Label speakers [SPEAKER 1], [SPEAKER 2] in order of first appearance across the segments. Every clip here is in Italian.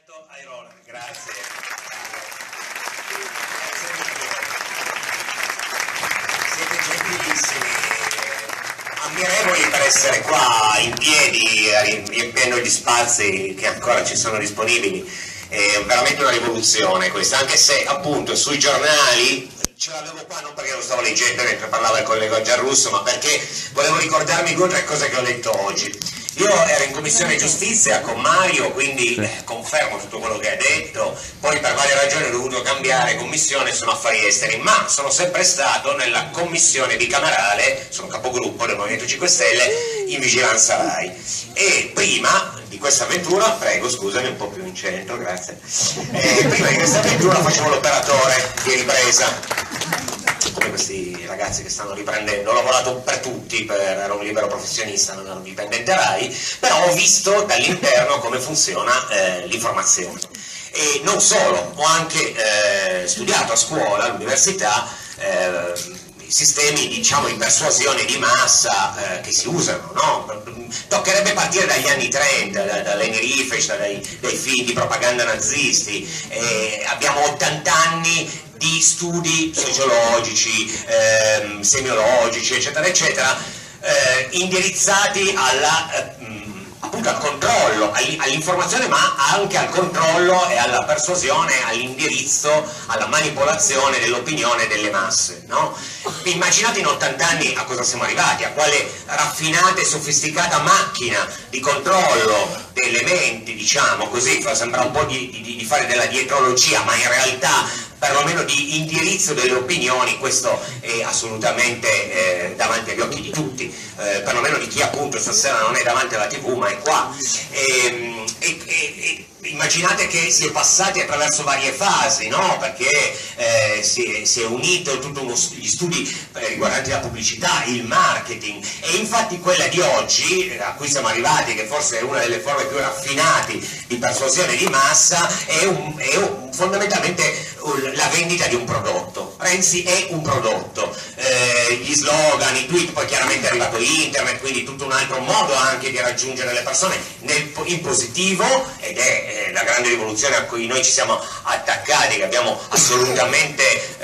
[SPEAKER 1] Alberto Airola, grazie. Siete gentilissimi, ammirevoli per essere qua in piedi, riempiendo gli spazi che ancora ci sono disponibili. È veramente una rivoluzione questa, anche se appunto sui giornali ce l'avevo qua non perché lo stavo leggendo mentre parlava il collega Giarrusso, ma perché volevo ricordarmi 2 o 3 cose che ho letto oggi. Io ero in commissione giustizia con Mario, quindi confermo tutto quello che ha detto, poi per varie ragioni ho dovuto cambiare commissione, sono affari esteri, ma sono sempre stato nella commissione bicamerale, sono capogruppo del Movimento 5 Stelle in vigilanza RAI. E prima di questa avventura, prego scusami un po' più in centro, grazie, prima di questa avventura facevo l'operatore di ripresa, come questi ragazzi che stanno riprendendo. Ho lavorato per tutti, ero un libero professionista, non ero un dipendente RAI, però ho visto dall'interno come funziona l'informazione. E non solo, ho anche studiato a scuola, all'università, i sistemi, diciamo, di persuasione di massa che si usano, no? Toccherebbe partire dagli anni 30, da Leni Riefenstahl, dai film di propaganda nazisti. Abbiamo 80 anni di studi sociologici, semiologici, eccetera, eccetera, indirizzati appunto al controllo, all'informazione, ma anche al controllo e alla persuasione, all'indirizzo, alla manipolazione dell'opinione delle masse, no? Immaginate in 80 anni a cosa siamo arrivati, a quale raffinata e sofisticata macchina di controllo delle menti, diciamo così, fa sembra un po' di fare della dietrologia, ma in realtà perlomeno di indirizzo delle opinioni. Questo è assolutamente davanti agli occhi di tutti, perlomeno di chi appunto stasera non è davanti alla TV ma è qua. Immaginate che si è passati attraverso varie fasi, no? Perché si è unito tutti gli studi riguardanti la pubblicità, il marketing, e infatti quella di oggi, a cui siamo arrivati, che forse è una delle forme più raffinate di persuasione di massa, è fondamentalmente la vendita di un prodotto. Renzi è un prodotto, gli slogan, i tweet, poi chiaramente è arrivato internet, quindi tutto un altro modo anche di raggiungere le persone in positivo, ed è la grande rivoluzione a cui noi ci siamo attaccati, che abbiamo assolutamente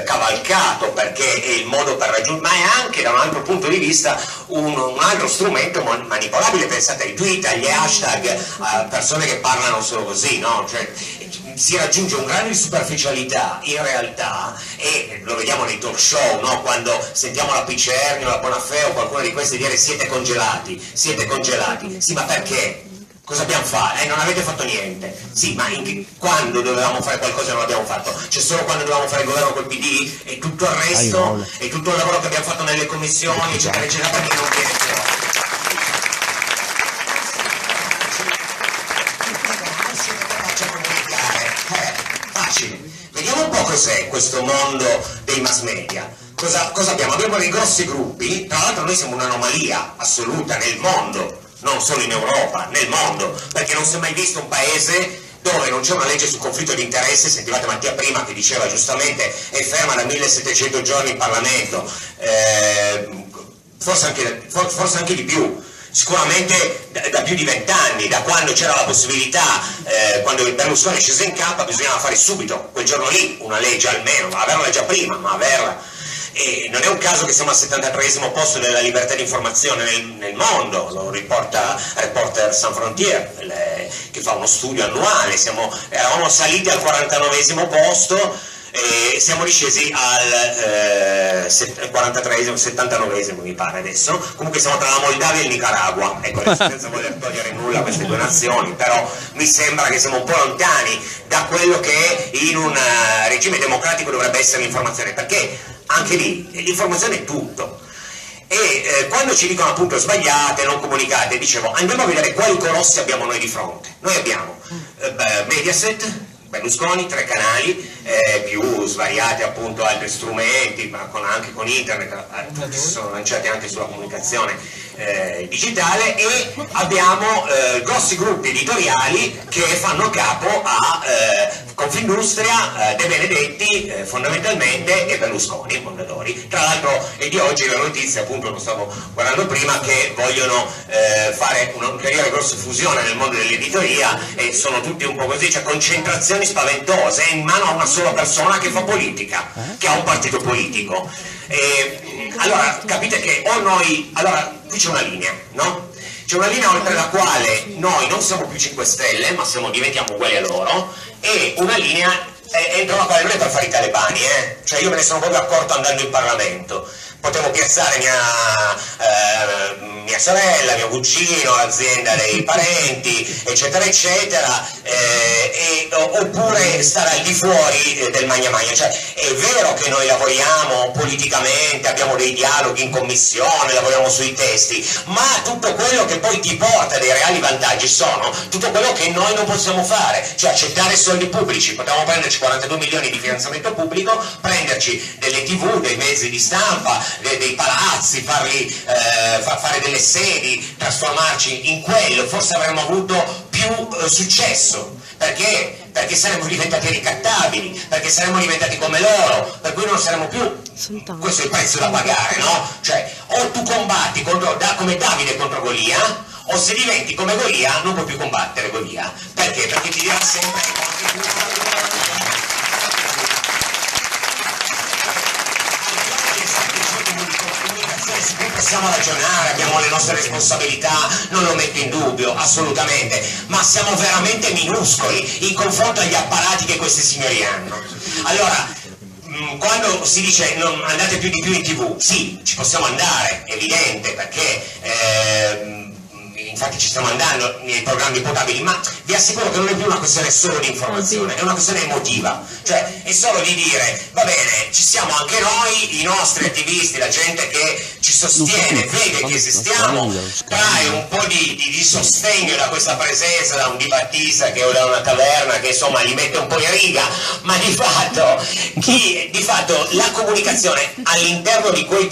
[SPEAKER 1] cavalcato, perché è il modo per raggiungere, ma è anche da un altro punto di vista un altro strumento manipolabile. Pensate ai tweet, agli hashtag, a persone che parlano solo così, no? Cioè, si raggiunge un grado di superficialità in realtà, e lo vediamo nei talk show, no? Quando sentiamo la Picerno, la Bonafè o qualcuno di questi dire siete congelati, sì, ma perché? Cosa abbiamo fatto? Non avete fatto niente. Sì, ma quando dovevamo fare qualcosa non l'abbiamo fatto? C'è solo quando dovevamo fare il governo col PD, e tutto il resto, e tutto il lavoro che abbiamo fatto nelle commissioni, eccetera, eccetera, perché non viene fuori. Vediamo un po' cos'è questo mondo dei mass media. Cosa abbiamo? Abbiamo dei grossi gruppi, tra l'altro noi siamo un'anomalia assoluta nel mondo, non solo in Europa, nel mondo, perché non si è mai visto un paese dove non c'è una legge sul conflitto di interesse. Sentivate Mattia prima che diceva giustamente è ferma da 1700 giorni in Parlamento, forse anche di più. Sicuramente da più di 20 anni, da quando c'era la possibilità, quando Berlusconi è sceso in campo, bisognava fare subito, quel giorno lì, una legge almeno, averla già prima, ma averla. E non è un caso che siamo al 73esimo posto della libertà di informazione nel mondo, lo riporta Reporters Sans Frontières, che fa uno studio annuale. Eravamo saliti al 49esimo posto, e siamo riscesi al 43esimo, 79esimo mi pare adesso. Comunque siamo tra la Moldavia e il Nicaragua, ecco, senza voler togliere nulla a queste 2 nazioni, però mi sembra che siamo un po' lontani da quello che in un regime democratico dovrebbe essere l'informazione, perché anche lì l'informazione è tutto. E quando ci dicono appunto sbagliate, non comunicate, dicevo, andiamo a vedere quali colossi abbiamo noi di fronte. Noi abbiamo Mediaset, Berlusconi, 3 canali, più svariati appunto altri strumenti, ma anche con internet, tutti si sono lanciati anche sulla comunicazione digitale, e abbiamo grossi gruppi editoriali che fanno capo a Confindustria, De Benedetti fondamentalmente, e Berlusconi, Mondadori. Tra l'altro è di oggi la notizia, appunto lo stavo guardando prima, che vogliono fare un'ulteriore grossa fusione nel mondo dell'editoria, e sono tutti un po' così, cioè concentrazioni spaventose in mano a una sola persona che fa politica, che ha un partito politico. Allora capite che o noi, allora qui c'è una linea, no? C'è una linea oltre la quale noi non siamo più 5 Stelle, ma diventiamo uguali a loro, e una linea entro la quale non è per fare i talebani, cioè io me ne sono proprio accorto andando in Parlamento. Potevo piazzare mia sorella, mio cugino, l'azienda dei parenti, eccetera eccetera, oppure stare al di fuori del magna magna. Cioè è vero che noi lavoriamo politicamente, abbiamo dei dialoghi in commissione, lavoriamo sui testi, ma tutto quello che poi ti porta dei reali vantaggi sono tutto quello che noi non possiamo fare, cioè accettare soldi pubblici. Potevamo prenderci 42 milioni di finanziamento pubblico, prenderci delle TV, dei mezzi di stampa, dei palazzi, fare delle sedi, trasformarci in quello, forse avremmo avuto più successo. Perché? Perché saremmo diventati ricattabili, perché saremmo diventati come loro, per cui non saremmo più. Questo è il prezzo da pagare, no? Cioè, o tu combatti come Davide contro Golia, o se diventi come Golia non puoi più combattere Golia. Perché? Perché ti dirà sempre su cui possiamo ragionare, abbiamo le nostre responsabilità, non lo metto in dubbio, assolutamente, ma siamo veramente minuscoli in confronto agli apparati che questi signori hanno. Allora, quando si dice non andate più di più in TV, sì, ci possiamo andare, evidente, perché infatti ci stiamo andando nei programmi potabili, ma vi assicuro che non è più una questione solo di informazione, è una questione emotiva, cioè è solo di dire va bene, ci siamo anche noi, i nostri attivisti, la gente che ci sostiene, vede che esistiamo, trae un po' di sostegno da questa presenza, da un Di Battista che o da una taverna che insomma li mette un po' in riga, ma di fatto la comunicazione all'interno di quei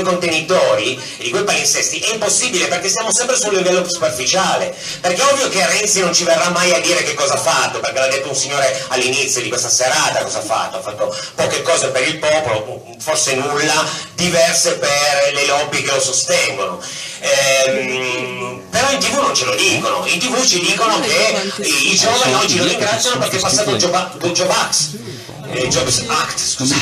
[SPEAKER 1] contenitori e di quei palinsesti è impossibile, perché siamo sempre sul livello superficiale, perché è ovvio che Renzi non ci verrà mai a dire che cosa ha fatto, perché l'ha detto un signore all'inizio di questa serata, cosa ha fatto poche cose per il popolo, forse nulla, diverse per le lobby che lo sostengono. Però in TV non ce lo dicono, in TV ci dicono che i giovani oggi lo ringraziano perché è passato il Jobs Act, scusate,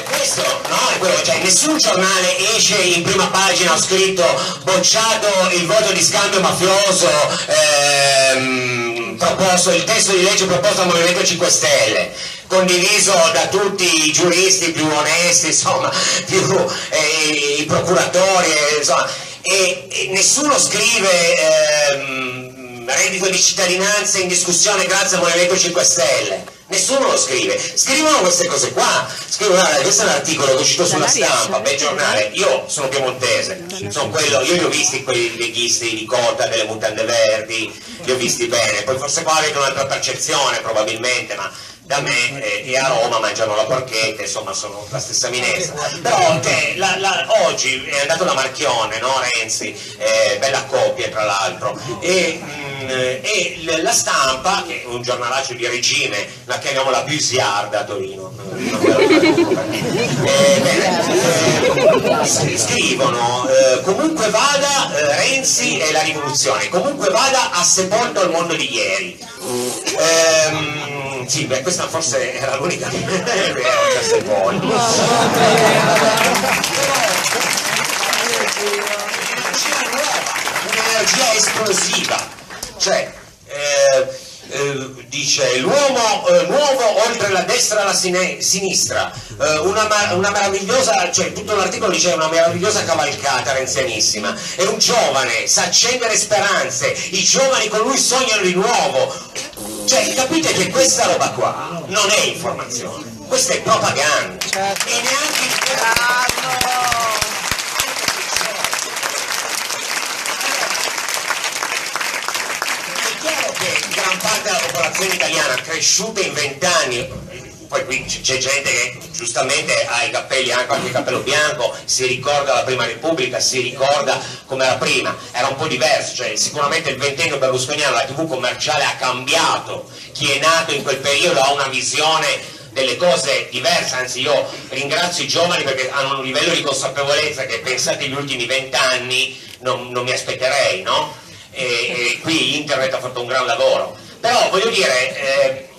[SPEAKER 1] questo no, è quello, cioè nessun giornale esce in prima pagina, ho scritto bocciato il voto di scambio mafioso, proposto il testo di legge proposto al Movimento 5 Stelle, condiviso da tutti i giuristi più onesti, insomma, più i procuratori, insomma, e nessuno scrive reddito di cittadinanza in discussione grazie al Movimento 5 Stelle. Nessuno lo scrive, scrivono queste cose qua, scrivono, questo è un articolo che è uscito sulla Stampa, bel giornale, io sono piemontese, io li ho visti quei leghisti di Cota delle mutande verdi, li ho visti bene, poi forse qua avete un'altra percezione probabilmente, ma da me e a Roma mangiano la porchetta, insomma sono la stessa minestra. Però oggi è andato da Marchione, no? Renzi, bella coppia tra l'altro, e la Stampa, che è un giornalaccio di regime, la chiamiamo la Busiarda a Torino, scrivono comunque vada Renzi e la rivoluzione, comunque vada ha sepolto il mondo di ieri. Sì, beh, questa forse era l'unica che era sepolto. Un'energia esplosiva, cioè dice l'uomo nuovo oltre la destra alla sinistra, una meravigliosa, cioè tutto l'articolo dice una meravigliosa cavalcata renzianissima, è un giovane, sa accendere speranze, i giovani con lui sognano di nuovo. Cioè capite che questa roba qua non è informazione, questa è propaganda, e neanche è chiaro che parte della popolazione italiana cresciuta in 20 anni, poi qui c'è gente che giustamente ha i capelli, anche il cappello bianco, si ricorda la prima Repubblica, si ricorda come era prima, era un po' diverso, cioè sicuramente il ventennio berlusconiano, la TV commerciale ha cambiato, chi è nato in quel periodo ha una visione delle cose diverse, anzi io ringrazio i giovani perché hanno un livello di consapevolezza che pensate agli ultimi 20 anni non mi aspetterei, no? E qui internet ha fatto un gran lavoro, però voglio dire,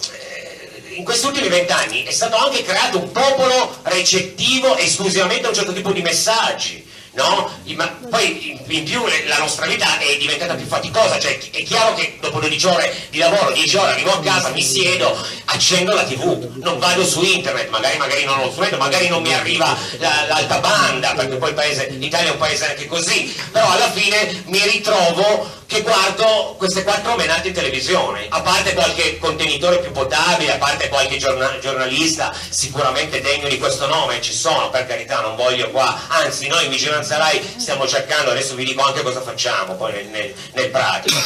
[SPEAKER 1] in questi ultimi 20 anni è stato anche creato un popolo recettivo esclusivamente a un certo tipo di messaggi, no? Ma poi in più la nostra vita è diventata più faticosa, cioè è chiaro che dopo 12 ore di lavoro, 10 ore arrivo a casa, mi siedo, accendo la TV, non vado su internet, magari non ho lo strumento, magari non mi arriva l'alta banda, perché poi l'Italia è un paese anche così, però alla fine mi ritrovo che guardo queste 4 menate in televisione, a parte qualche contenitore più potabile, a parte qualche giornalista sicuramente degno di questo nome, ci sono, per carità, non voglio qua, anzi noi in Vigilanza Rai stiamo cercando, adesso vi dico anche cosa facciamo poi nel pratico,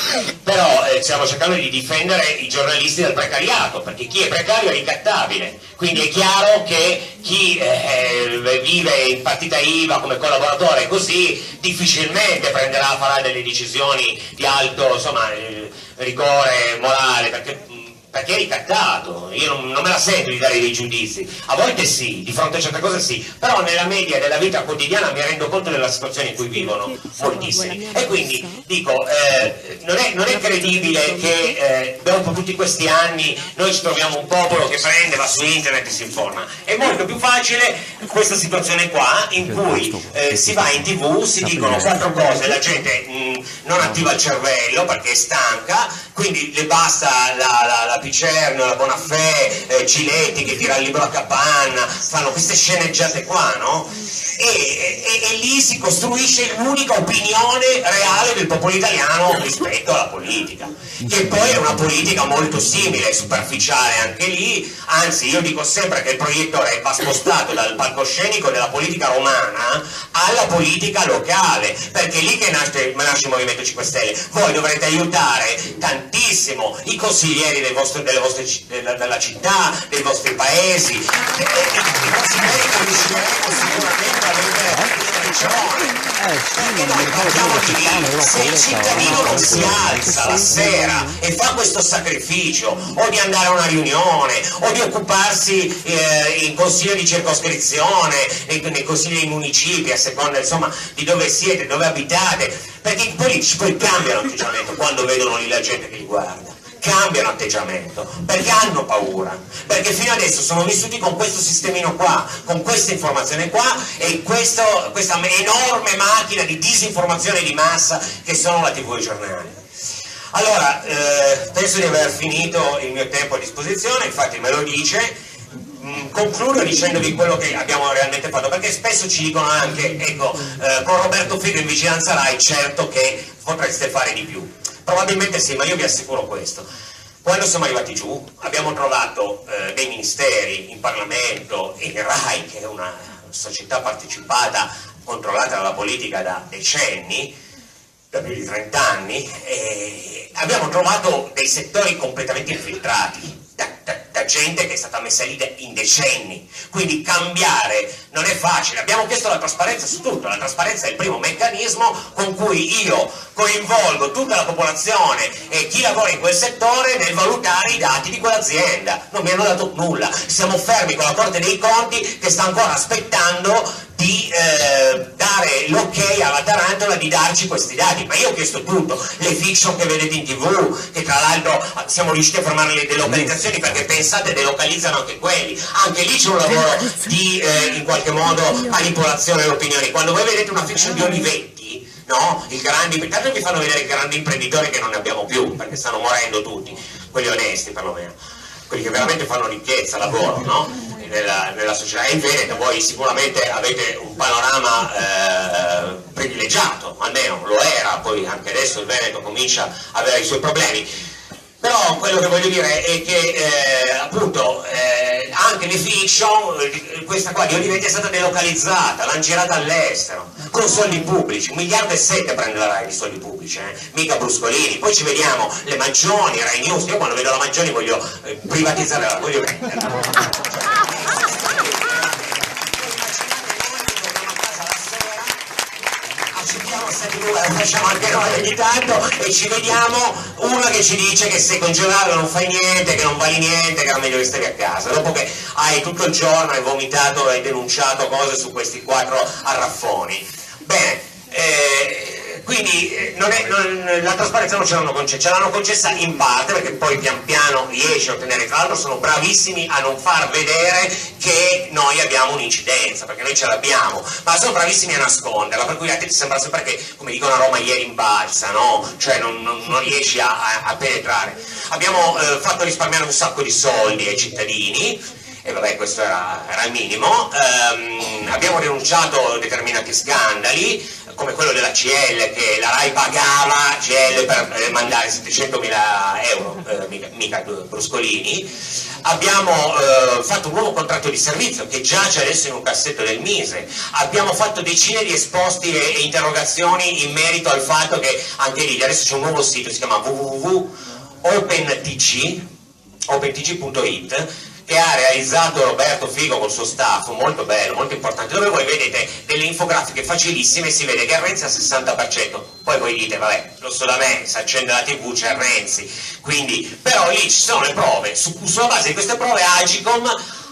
[SPEAKER 1] però stiamo cercando di difendere i giornalisti dal precariato, perché chi è precario è ricattabile, quindi è chiaro che chi vive in partita IVA come collaboratore così difficilmente farà delle decisioni di alto, insomma, rigore morale, perché è ricattato. Io non me la sento di dare dei giudizi, a volte sì, di fronte a certe cose sì, però nella media della vita quotidiana mi rendo conto della situazione in cui vivono moltissimi, e quindi dico, non è credibile che dopo tutti questi anni noi ci troviamo un popolo che prende, va su internet e si informa. È molto più facile questa situazione qua in cui si va in TV, si dicono 4 cose, la gente non attiva il cervello perché è stanca, quindi le basta la Picerno, la Bonafè, Ciletti che tira il libro a capanna, fanno queste sceneggiate qua, no? E lì si costruisce l'unica opinione reale del popolo italiano rispetto alla politica, che poi è una politica molto simile, superficiale anche lì, anzi io dico sempre che il proiettore va spostato dal palcoscenico della politica romana alla politica locale, perché è lì che nasce il Movimento 5 Stelle. Voi dovrete aiutare tantissimo i consiglieri della città, dei vostri paesi, i consiglieri che riusciremo sicuramente a vendere in regione, perché noi partiamo di lì. Se il cittadino non si alza la sera e fa questo sacrificio, o di andare a una riunione, o di occuparsi in consiglio di circoscrizione, nei consigli dei municipi, a seconda insomma di dove siete, dove abitate, perché i politici poi cambiano atteggiamento quando vedono lì la gente che li guarda. Cambiano atteggiamento perché hanno paura, perché fino adesso sono vissuti con questo sistemino qua, con questa informazione qua e questa enorme macchina di disinformazione di massa che sono la TV e i giornali. Allora, penso di aver finito il mio tempo a disposizione, infatti me lo dice. Concludo dicendovi quello che abbiamo realmente fatto, perché spesso ci dicono anche, ecco, con Roberto Figo in Vigilanza Rai certo che potreste fare di più. Probabilmente sì, ma io vi assicuro questo. Quando siamo arrivati giù abbiamo trovato dei ministeri in Parlamento e in Rai, che è una società partecipata, controllata dalla politica da decenni, da più di 30 anni, e abbiamo trovato dei settori completamente infiltrati, da gente che è stata messa lì in decenni, quindi cambiare non è facile. Abbiamo chiesto la trasparenza su tutto, la trasparenza è il primo meccanismo con cui io coinvolgo tutta la popolazione e chi lavora in quel settore nel valutare i dati di quell'azienda. Non mi hanno dato nulla, siamo fermi con la Corte dei Conti che sta ancora aspettando di dare l'ok alla Tarantola di darci questi dati, ma io ho chiesto tutto, le fiction che vedete in TV, che tra l'altro siamo riusciti a fermare le delocalizzazioni, perché pensate delocalizzano anche quelli, anche lì c'è un lavoro di in qualche modo manipolazione delle opinioni. Quando voi vedete una fiction di Olivetti, no? Intanto vi fanno vedere i grandi imprenditori che non ne abbiamo più, perché stanno morendo tutti, quelli onesti perlomeno, quelli che veramente fanno ricchezza, lavoro, no? Nella società. E in Veneto voi sicuramente avete un panorama privilegiato, almeno lo era, poi anche adesso il Veneto comincia ad avere i suoi problemi. Però quello che voglio dire è che appunto anche le fiction, questa qua di Olivetti è stata delocalizzata, l'hanno girata all'estero, con soldi pubblici, 1,7 miliardi prende la Rai di soldi pubblici, mica Bruscolini. Poi ci vediamo le Maggioni, Rai News, io quando vedo la Maggioni voglio privatizzare, voglio venderla. Lo facciamo anche noi ogni tanto e ci vediamo uno che ci dice che sei congelato non fai niente, che non vali niente, che era meglio che stavi a casa, dopo che hai tutto il giorno hai vomitato e denunciato cose su questi 4 arraffoni. Bene, quindi la trasparenza non ce l'hanno concessa, ce l'hanno concessa in parte perché poi pian piano riesce a ottenere, tra l'altro sono bravissimi a non far vedere che noi abbiamo un'incidenza, perché noi ce l'abbiamo, ma sono bravissimi a nasconderla, per cui a te ti sembra sempre che, come dicono a Roma, ieri in balsa, no? Cioè non riesci a penetrare. Abbiamo fatto risparmiare un sacco di soldi ai cittadini, e vabbè, questo era il minimo. Abbiamo denunciato determinati scandali come quello della CL, che la Rai pagava CL per mandare 700.000 euro, mica Bruscolini. Abbiamo fatto un nuovo contratto di servizio che giace adesso in un cassetto del Mise. Abbiamo fatto decine di esposti e interrogazioni in merito al fatto che anche lì adesso c'è un nuovo sito, si chiama www.opentg.it, che ha realizzato Roberto Figo col suo staff, molto bello, molto importante, dove voi vedete delle infografiche facilissime e si vede che Renzi ha il 60%, poi voi dite, vabbè, lo so da me, si accende la TV, c'è Renzi, quindi, però lì ci sono le prove, sulla base di queste prove Agicom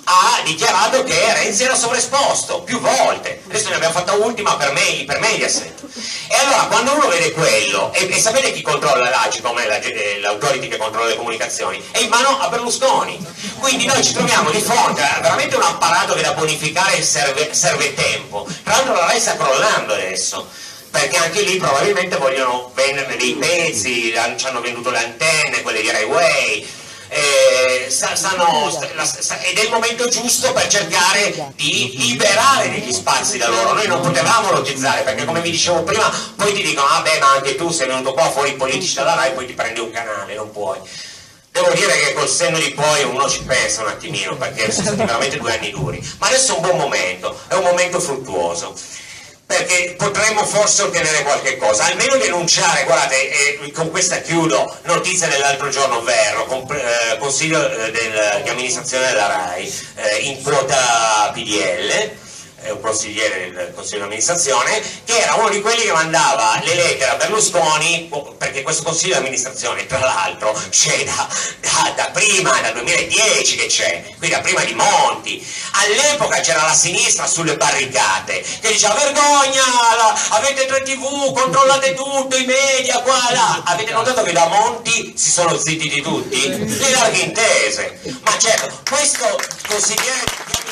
[SPEAKER 1] ha dichiarato che Renzi era sovraesposto, più volte, adesso ne abbiamo fatta ultima per Mediaset. E allora quando uno vede quello, e sapete chi controlla l'Agicom, l'autority che controlla le comunicazioni, è in mano a Berlusconi. Quindi noi ci troviamo di fronte a veramente un apparato che da bonificare serve tempo. Tra l'altro la Rai sta crollando adesso, perché anche lì probabilmente vogliono venderne dei pezzi, ci hanno venduto le antenne, quelle di Rai Way, ed è il momento giusto per cercare di liberare degli spazi da loro. Noi non potevamo lotizzare, perché come vi dicevo prima poi ti dicono vabbè, ma anche tu sei venuto qua fuori politici dalla Rai, poi ti prendi un canale, non puoi. Devo dire che col senno di poi uno ci pensa un attimino, perché sono stati veramente 2 anni duri, ma adesso è un buon momento, è un momento fruttuoso, perché potremmo forse ottenere qualche cosa, almeno denunciare. Guardate, con questa chiudo, notizia dell'altro giorno, Verro, consiglio di amministrazione della Rai, in quota PDL, un consigliere del consiglio di amministrazione, che era uno di quelli che mandava le lettere a Berlusconi, perché questo consiglio di amministrazione tra l'altro c'è da prima, dal 2010 che c'è, quindi da prima di Monti. All'epoca c'era la sinistra sulle barricate che diceva vergogna, avete 3 TV, controllate tutto, i media, qua là. Avete notato che da Monti si sono zittiti tutti? Le larghe intese. Ma certo, questo consigliere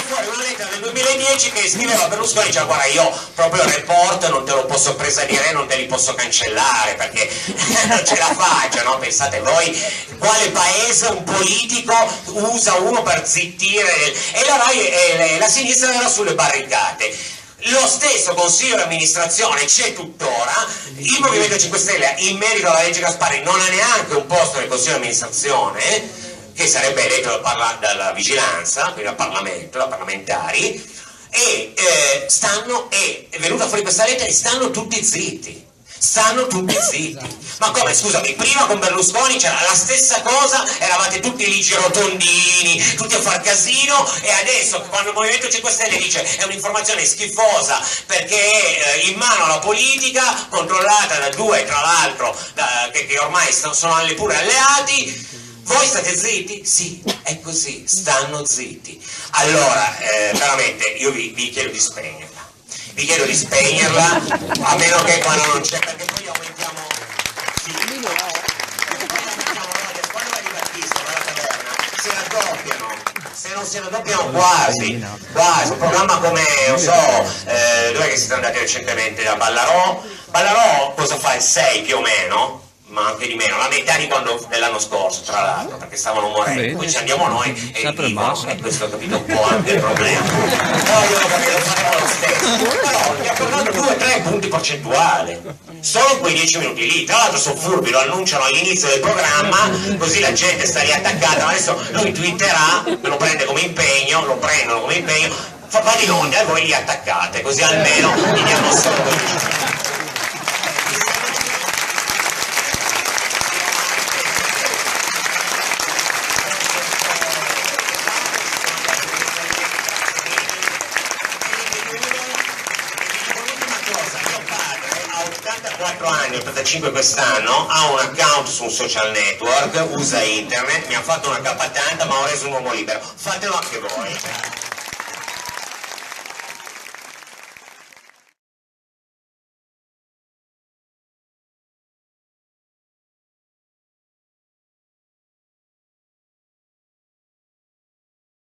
[SPEAKER 1] fuori una lettera del 2010 che scriveva Berlusconi, diceva guarda, io proprio il report non te lo posso presadire, non te li posso cancellare perché non ce la faccio, no? Pensate voi quale paese un politico usa uno per zittire, e la Rai e la sinistra era sulle barricate. Lo stesso consiglio di amministrazione c'è tuttora. Il Movimento 5 Stelle in merito alla legge Gasparri non ha neanche un posto nel consiglio di amministrazione, che sarebbe eletto dalla vigilanza, quindi dal Parlamento, da parlamentari, e è venuta fuori questa lettera e stanno tutti zitti. Stanno tutti zitti. Ma come, scusami, prima con Berlusconi c'era la stessa cosa, eravate tutti lì girotondini, tutti a far casino, e adesso quando il Movimento 5 Stelle dice è un'informazione schifosa perché è in mano alla politica, controllata da 2 tra l'altro che ormai sono pure alleati, voi state zitti? Sì, è così, stanno zitti. Allora, veramente, io vi chiedo di spegnerla. Vi chiedo di spegnerla, a meno che quando non c'è, perché poi aumentiamo... Sì. Quando va di Battista, alla taverna, si raddoppiano. Se non si raddoppiano quasi. Un programma come, non so, dov'è che siete andati recentemente? Da Ballarò? Ballarò cosa fa? Il 6 più o meno? ma anche di meno, la metà dell'anno scorso, tra l'altro, perché stavano morendo. Poi ci andiamo noi e dicono, e questo ho capito un po' anche il problema. Vogliono perché lo faremo lo stesso. Però mi ha portato 2-3 punti percentuali, solo quei 10 minuti lì. Tra l'altro sono furbi, lo annunciano all'inizio del programma, così la gente sta lì attaccata. Adesso lui twitterà, lo prende come impegno, lo prendono come impegno, va di onda e voi li attaccate, così almeno gli diamo solo 12 minuti. Ha 84 anni, 85 quest'anno, ha un account su un social network, usa internet, mi ha fatto una K80 ma ho reso un uomo libero, fatelo anche voi.